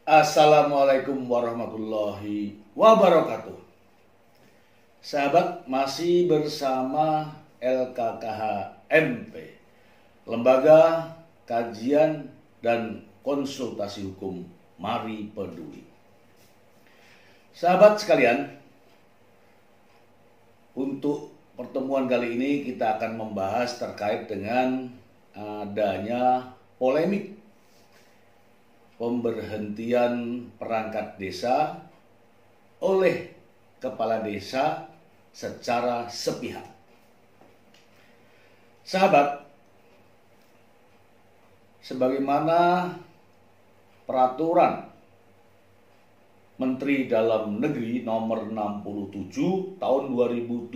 Assalamualaikum warahmatullahi wabarakatuh. Sahabat, masih bersama LKKH MP, Lembaga Kajian dan Konsultasi Hukum Mari Peduli. Sahabat sekalian, untuk pertemuan kali ini kita akan membahas terkait dengan adanya polemik pemberhentian perangkat desa oleh kepala desa secara sepihak. Sahabat, sebagaimana peraturan Menteri Dalam Negeri nomor 67 tahun 2017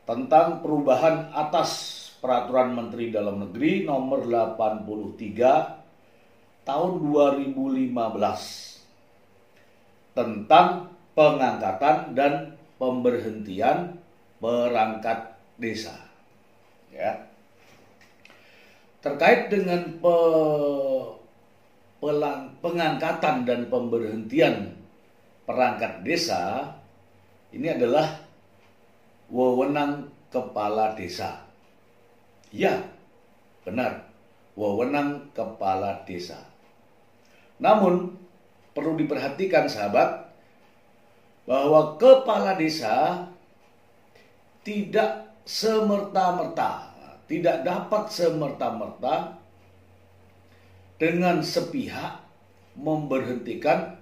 tentang perubahan atas Peraturan Menteri Dalam Negeri nomor 83 tahun 2015 tentang pengangkatan dan pemberhentian perangkat desa. Ya. Terkait dengan pengangkatan dan pemberhentian perangkat desa, ini adalah wewenang kepala desa. Ya, benar, wewenang kepala desa. Namun, perlu diperhatikan sahabat, bahwa kepala desa tidak semerta-merta, tidak dapat semerta-merta dengan sepihak memberhentikan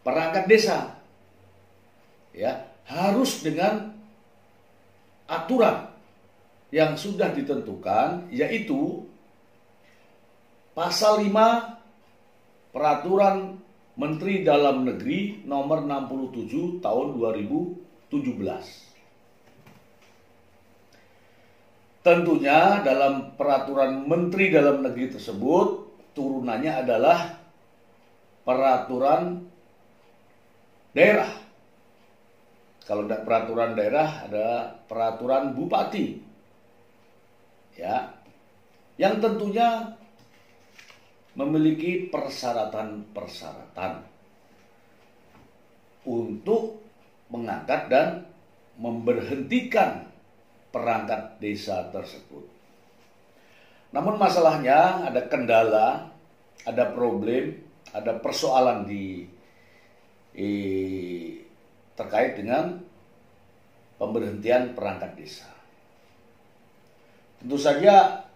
perangkat desa. Ya, harus dengan aturan yang sudah ditentukan, yaitu pasal 5 Peraturan Menteri Dalam Negeri nomor 67 tahun 2017. Tentunya dalam peraturan Menteri Dalam Negeri tersebut turunannya adalah peraturan daerah. Kalau tidak peraturan daerah, ada peraturan bupati. Ya, yang tentunya memiliki persyaratan-persyaratan untuk mengangkat dan memberhentikan perangkat desa tersebut. Namun masalahnya ada kendala, ada problem, ada persoalan terkait dengan pemberhentian perangkat desa. Tentu saja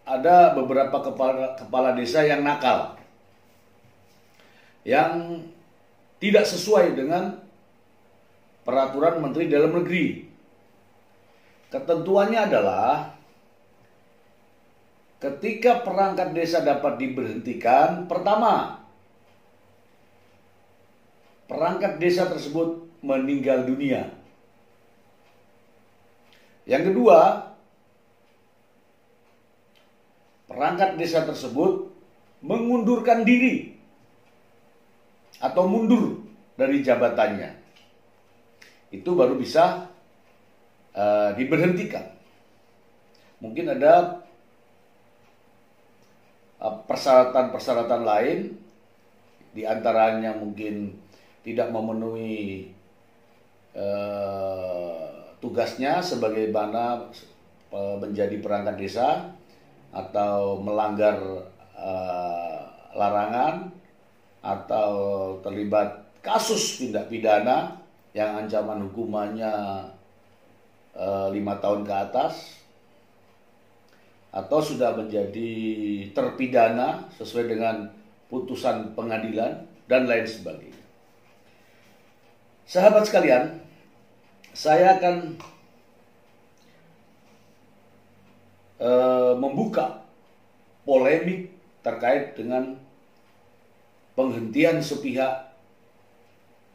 ada beberapa kepala desa yang nakal, yang tidak sesuai dengan peraturan Menteri Dalam Negeri. Ketentuannya adalah ketika perangkat desa dapat diberhentikan, pertama, perangkat desa tersebut meninggal dunia. Yang kedua, perangkat desa tersebut mengundurkan diri atau mundur dari jabatannya. Itu baru bisa diberhentikan. Mungkin ada persyaratan-persyaratan lain, diantaranya mungkin tidak memenuhi tugasnya sebagaimana menjadi perangkat desa, atau melanggar larangan, atau terlibat kasus tindak pidana yang ancaman hukumannya 5 tahun ke atas, atau sudah menjadi terpidana sesuai dengan putusan pengadilan, dan lain sebagainya. Sahabat sekalian, saya akan membuka polemik terkait dengan penghentian sepihak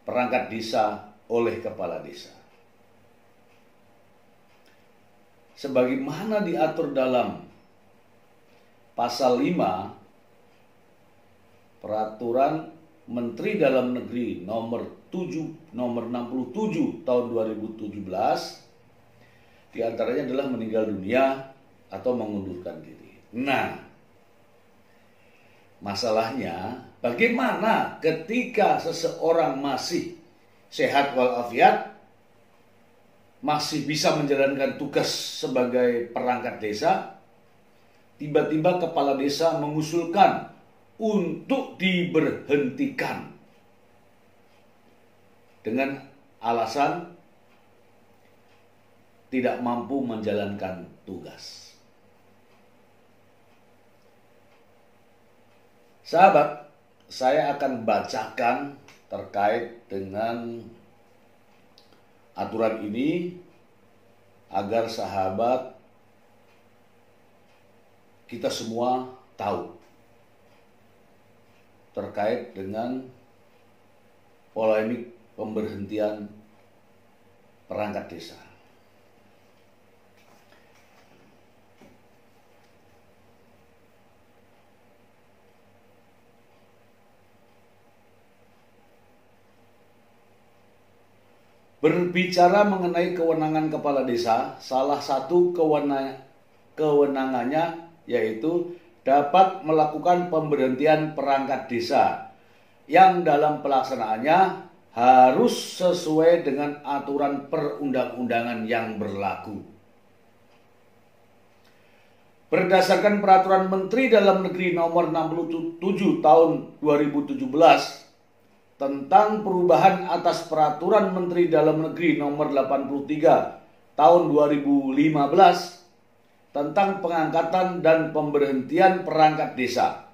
perangkat desa oleh kepala desa. Sebagaimana diatur dalam pasal 5 Peraturan Menteri Dalam Negeri nomor 67 tahun 2017, diantaranya adalah meninggal dunia atau mengundurkan diri. Nah, Masalahnya, bagaimana ketika seseorang masih sehat walafiat, masih bisa menjalankan tugas sebagai perangkat desa, tiba-tiba kepala desa mengusulkan untuk diberhentikan dengan alasan tidak mampu menjalankan tugas. Sahabat, saya akan bacakan terkait dengan aturan ini agar sahabat kita semua tahu terkait dengan polemik pemberhentian perangkat desa. Berbicara mengenai kewenangan kepala desa, salah satu kewenangannya yaitu dapat melakukan pemberhentian perangkat desa yang dalam pelaksanaannya harus sesuai dengan aturan perundang-undangan yang berlaku. Berdasarkan Peraturan Menteri Dalam Negeri Nomor 67 Tahun 2017 tentang perubahan atas Peraturan Menteri Dalam Negeri Nomor 83 Tahun 2015 tentang pengangkatan dan pemberhentian perangkat desa.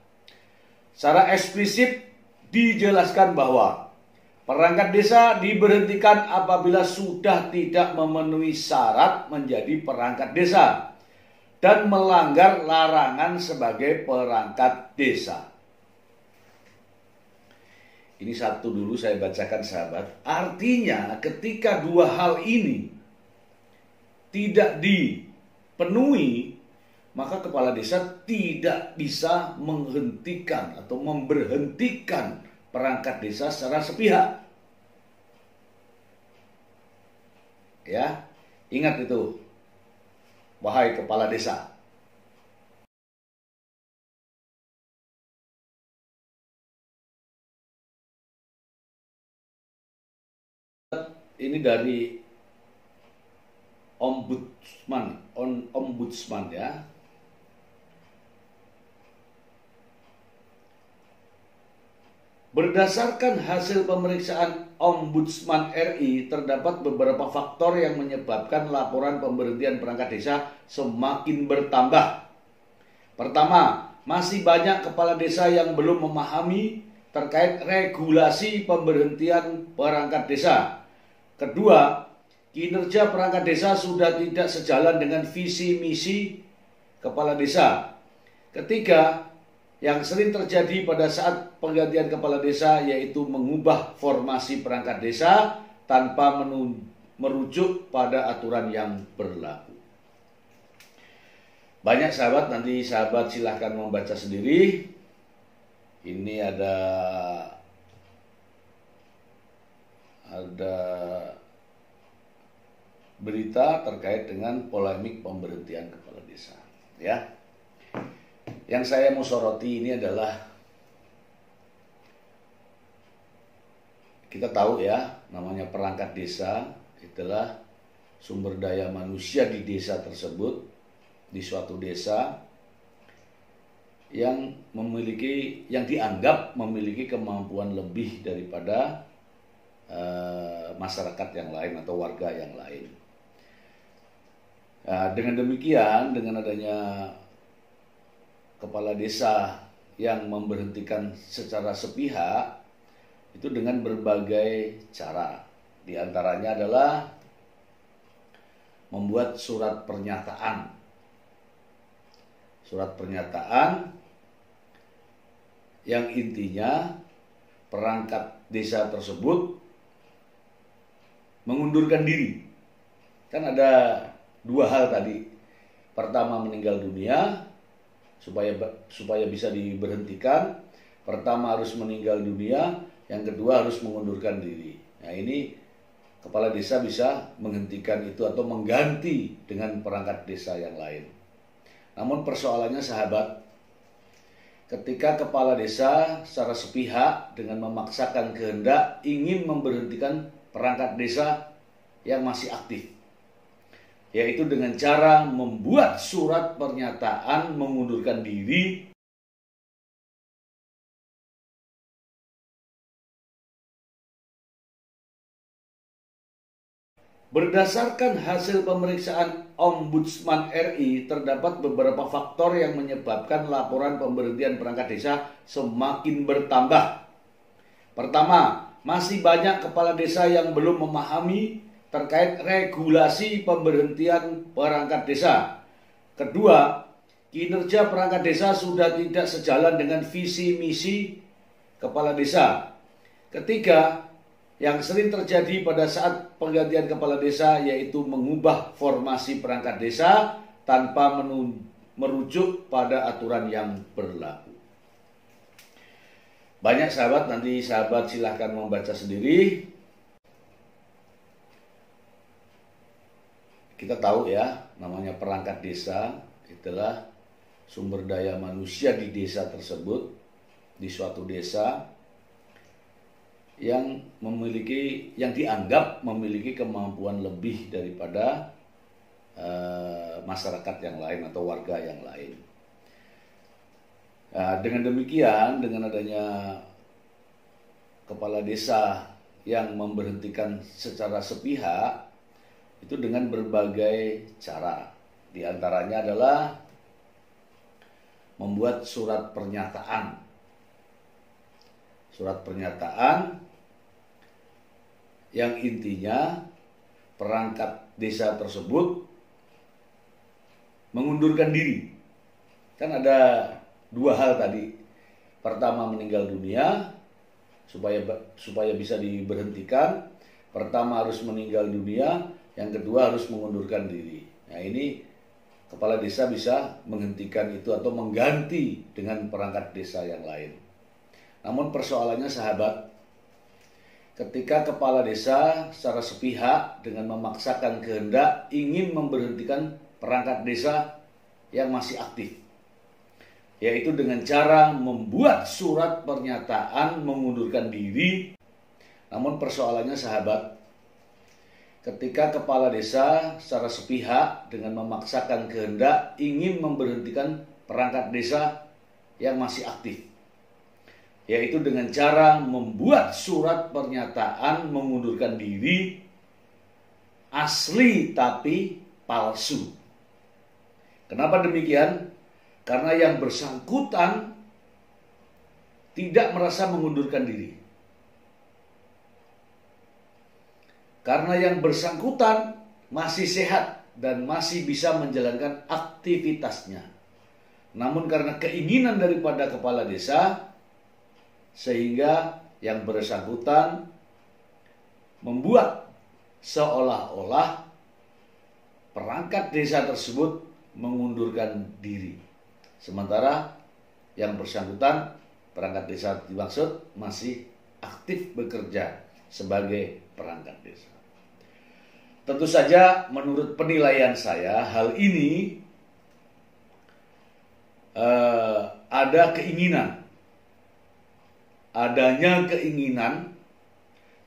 Secara eksplisit dijelaskan bahwa perangkat desa diberhentikan apabila sudah tidak memenuhi syarat menjadi perangkat desa dan melanggar larangan sebagai perangkat desa. Ini satu dulu saya bacakan sahabat. Artinya ketika dua hal ini tidak dipenuhi, maka kepala desa tidak bisa menghentikan atau memberhentikan perangkat desa secara sepihak. Ya, ingat itu, wahai kepala desa. Ini dari ombudsman ya. Berdasarkan hasil pemeriksaan Ombudsman RI, terdapat beberapa faktor yang menyebabkan laporan pemberhentian perangkat desa semakin bertambah. Pertama, masih banyak kepala desa yang belum memahami terkait regulasi pemberhentian perangkat desa. Kedua, kinerja perangkat desa sudah tidak sejalan dengan visi misi kepala desa. Ketiga, yang sering terjadi pada saat penggantian kepala desa yaitu mengubah formasi perangkat desa tanpa merujuk pada aturan yang berlaku. Banyak sahabat, nanti sahabat silahkan membaca sendiri. Ini ada berita terkait dengan polemik pemberhentian kepala desa, ya. Yang saya mau soroti ini adalah, kita tahu ya, namanya perangkat desa adalah sumber daya manusia di desa tersebut, di suatu desa yang dianggap memiliki kemampuan lebih daripada masyarakat yang lain atau warga yang lain. Nah, dengan demikian, dengan adanya kepala desa yang memberhentikan secara sepihak itu dengan berbagai cara. Di antaranya adalah membuat surat pernyataan. Surat pernyataan yang intinya perangkat desa tersebut mengundurkan diri. Kan ada dua hal tadi. Pertama, meninggal dunia. Supaya bisa diberhentikan, pertama harus meninggal dunia, yang kedua harus mengundurkan diri. Nah, ini kepala desa bisa menghentikan itu atau mengganti dengan perangkat desa yang lain. Namun persoalannya sahabat, ketika kepala desa secara sepihak dengan memaksakan kehendak ingin memberhentikan perangkat desa yang masih aktif, yaitu dengan cara membuat surat pernyataan mengundurkan diri berdasarkan hasil pemeriksaan Ombudsman RI, terdapat beberapa faktor yang menyebabkan laporan pemberhentian perangkat desa semakin bertambah. Pertama, masih banyak kepala desa yang belum memahami terkait regulasi pemberhentian perangkat desa. Kedua, kinerja perangkat desa sudah tidak sejalan dengan visi misi kepala desa. Ketiga, yang sering terjadi pada saat penggantian kepala desa yaitu mengubah formasi perangkat desa tanpa merujuk pada aturan yang berlaku. Banyak sahabat, nanti sahabat silahkan membaca sendiri. Kita tahu ya, namanya perangkat desa itulah sumber daya manusia di desa tersebut, di suatu desa yang dianggap memiliki kemampuan lebih daripada masyarakat yang lain atau warga yang lain. Nah, dengan demikian, dengan adanya kepala desa yang memberhentikan secara sepihak itu dengan berbagai cara. Di antaranya adalah membuat surat pernyataan. Surat pernyataan yang intinya perangkat desa tersebut mengundurkan diri. Kan ada dua hal tadi. Pertama, meninggal dunia supaya bisa diberhentikan. Pertama harus meninggal dunia, yang kedua harus mengundurkan diri. Nah, ini kepala desa bisa menghentikan itu atau mengganti dengan perangkat desa yang lain. Namun persoalannya sahabat, ketika kepala desa secara sepihak dengan memaksakan kehendak ingin memberhentikan perangkat desa yang masih aktif, yaitu dengan cara membuat surat pernyataan mengundurkan diri. Namun persoalannya sahabat, ketika kepala desa secara sepihak dengan memaksakan kehendak ingin memberhentikan perangkat desa yang masih aktif, yaitu dengan cara membuat surat pernyataan mengundurkan diri asli tapi palsu. Kenapa demikian? Karena yang bersangkutan tidak merasa mengundurkan diri. Karena yang bersangkutan masih sehat dan masih bisa menjalankan aktivitasnya. Namun karena keinginan daripada kepala desa, sehingga yang bersangkutan membuat seolah-olah perangkat desa tersebut mengundurkan diri. Sementara yang bersangkutan, perangkat desa dimaksud, masih aktif bekerja sebagai perangkat desa. Tentu saja menurut penilaian saya, hal ini adanya keinginan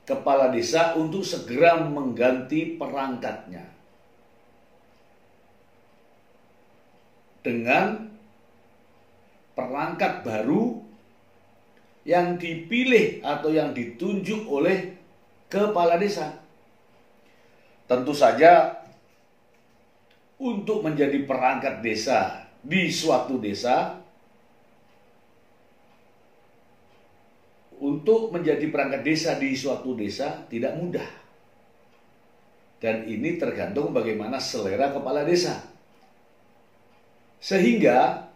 kepala desa untuk segera mengganti perangkatnya dengan perangkat baru yang dipilih atau yang ditunjuk oleh kepala desa. Tentu saja untuk menjadi perangkat desa di suatu desa, untuk menjadi perangkat desa di suatu desa tidak mudah. Dan ini tergantung bagaimana selera kepala desa. Sehingga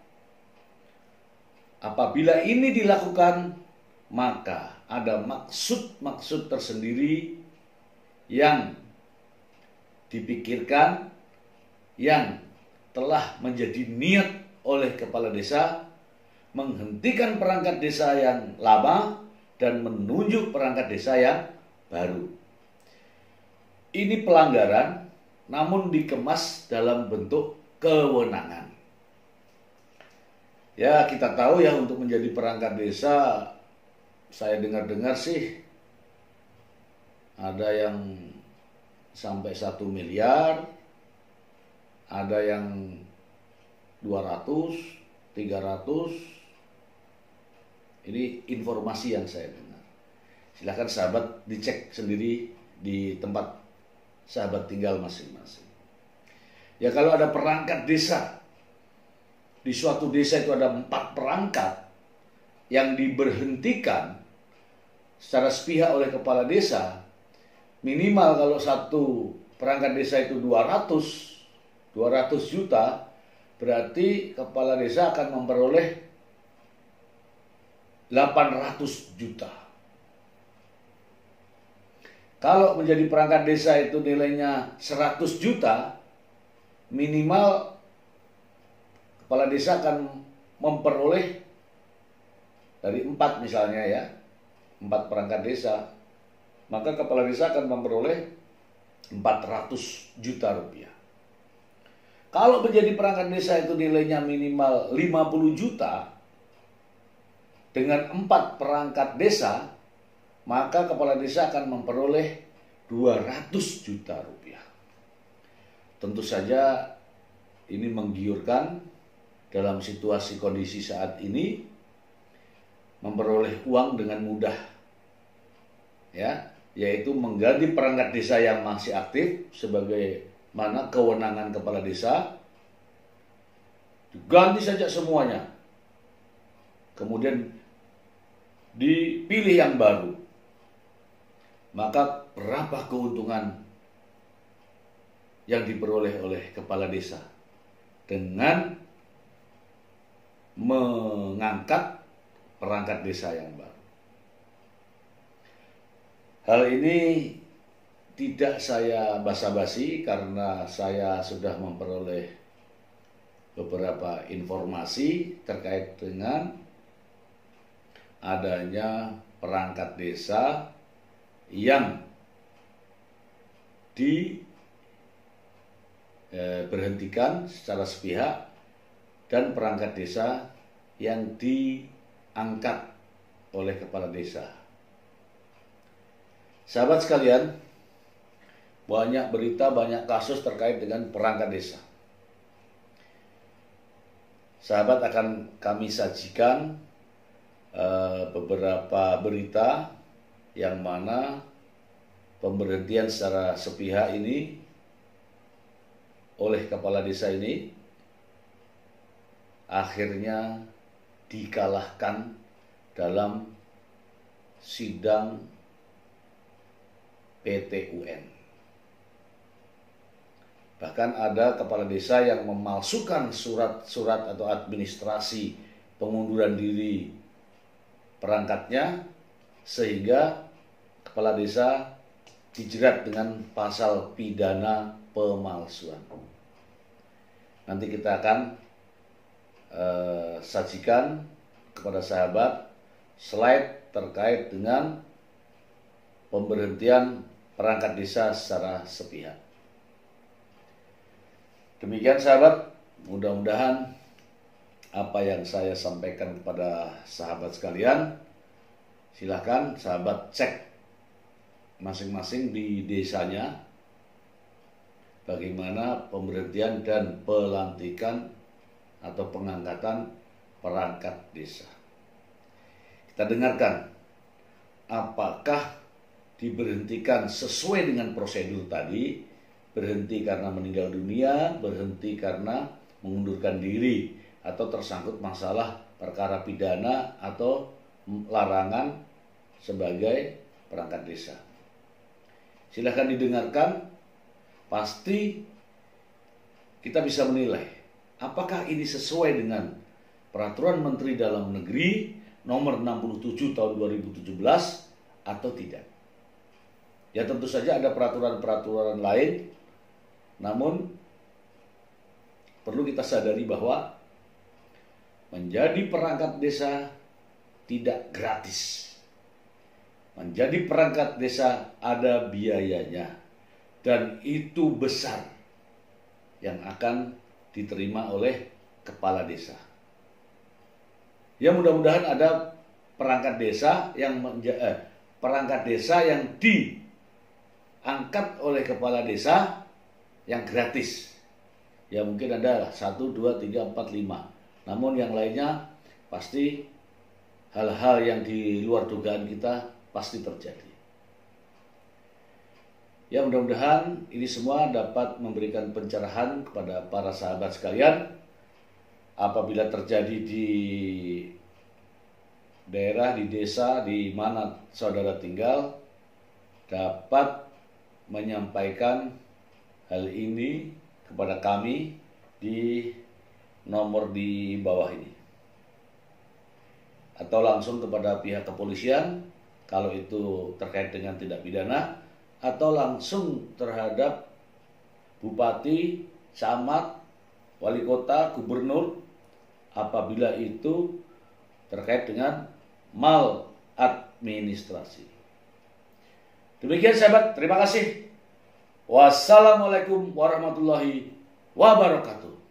apabila ini dilakukan, maka ada maksud-maksud tersendiri yang dipikirkan, yang telah menjadi niat oleh kepala desa menghentikan perangkat desa yang lama dan menunjuk perangkat desa yang baru. Ini pelanggaran, namun dikemas dalam bentuk kewenangan. Ya, kita tahu ya, untuk menjadi perangkat desa, saya dengar-dengar sih ada yang sampai 1 miliar, ada yang 200, 300. Ini informasi yang saya dengar. Silahkan sahabat dicek sendiri di tempat sahabat tinggal masing-masing. Ya, kalau ada perangkat desa, di suatu desa itu ada 4 perangkat yang diberhentikan secara sepihak oleh kepala desa, minimal kalau satu perangkat desa itu 200 juta, berarti kepala desa akan memperoleh 800 juta. Kalau menjadi perangkat desa itu nilainya 100 juta, minimal kepala desa akan memperoleh dari 4 misalnya ya, 4 perangkat desa, maka kepala desa akan memperoleh 400 juta rupiah. Kalau menjadi perangkat desa itu nilainya minimal 50 juta, dengan 4 perangkat desa, maka kepala desa akan memperoleh 200 juta rupiah. Tentu saja ini menggiurkan dalam situasi kondisi saat ini, memperoleh uang dengan mudah, ya, yaitu mengganti perangkat desa yang masih aktif sebagaimana kewenangan kepala desa, diganti saja semuanya, kemudian dipilih yang baru, maka berapa keuntungan yang diperoleh oleh kepala desa dengan mengangkat perangkat desa yang baru. Hal ini tidak saya basa-basi karena saya sudah memperoleh beberapa informasi terkait dengan adanya perangkat desa yang diberhentikan secara sepihak dan perangkat desa yang diangkat oleh kepala desa. Sahabat sekalian, banyak berita, banyak kasus terkait dengan perangkat desa. Sahabat, akan kami sajikan beberapa berita yang mana pemberhentian secara sepihak ini oleh kepala desa ini akhirnya dikalahkan dalam sidang PT-UN. Bahkan ada kepala desa yang memalsukan surat-surat atau administrasi pengunduran diri perangkatnya, sehingga kepala desa dijerat dengan pasal pidana pemalsuan. Nanti kita akan sajikan kepada sahabat slide terkait dengan pemberhentian perangkat desa secara sepihak. Demikian sahabat, mudah-mudahan apa yang saya sampaikan kepada sahabat sekalian, silahkan sahabat cek masing-masing di desanya bagaimana pemberhentian dan pelantikan atau pengangkatan perangkat desa. Kita dengarkan apakah diberhentikan sesuai dengan prosedur tadi, berhenti karena meninggal dunia, berhenti karena mengundurkan diri, atau tersangkut masalah perkara pidana atau larangan sebagai perangkat desa. Silahkan didengarkan, pasti kita bisa menilai apakah ini sesuai dengan Peraturan Menteri Dalam Negeri nomor 67 tahun 2017 atau tidak. Ya, tentu saja ada peraturan-peraturan lain, namun perlu kita sadari bahwa menjadi perangkat desa tidak gratis. Menjadi perangkat desa ada biayanya, dan itu besar yang akan diterima oleh kepala desa. Ya mudah-mudahan ada perangkat desa yang diangkat oleh kepala desa yang gratis. Ya mungkin ada 1, 2, 3, 4, 5. Namun yang lainnya pasti hal-hal yang di luar dugaan kita pasti terjadi. Ya mudah-mudahan ini semua dapat memberikan pencerahan kepada para sahabat sekalian. Apabila terjadi di daerah, di desa, di mana saudara tinggal, dapat menyampaikan hal ini kepada kami di nomor di bawah ini. Atau langsung kepada pihak kepolisian, kalau itu terkait dengan tindak pidana, atau langsung terhadap bupati, camat, wali kota, gubernur, apabila itu terkait dengan maladministrasi. Demikian sahabat, terima kasih. Wassalamualaikum warahmatullahi wabarakatuh.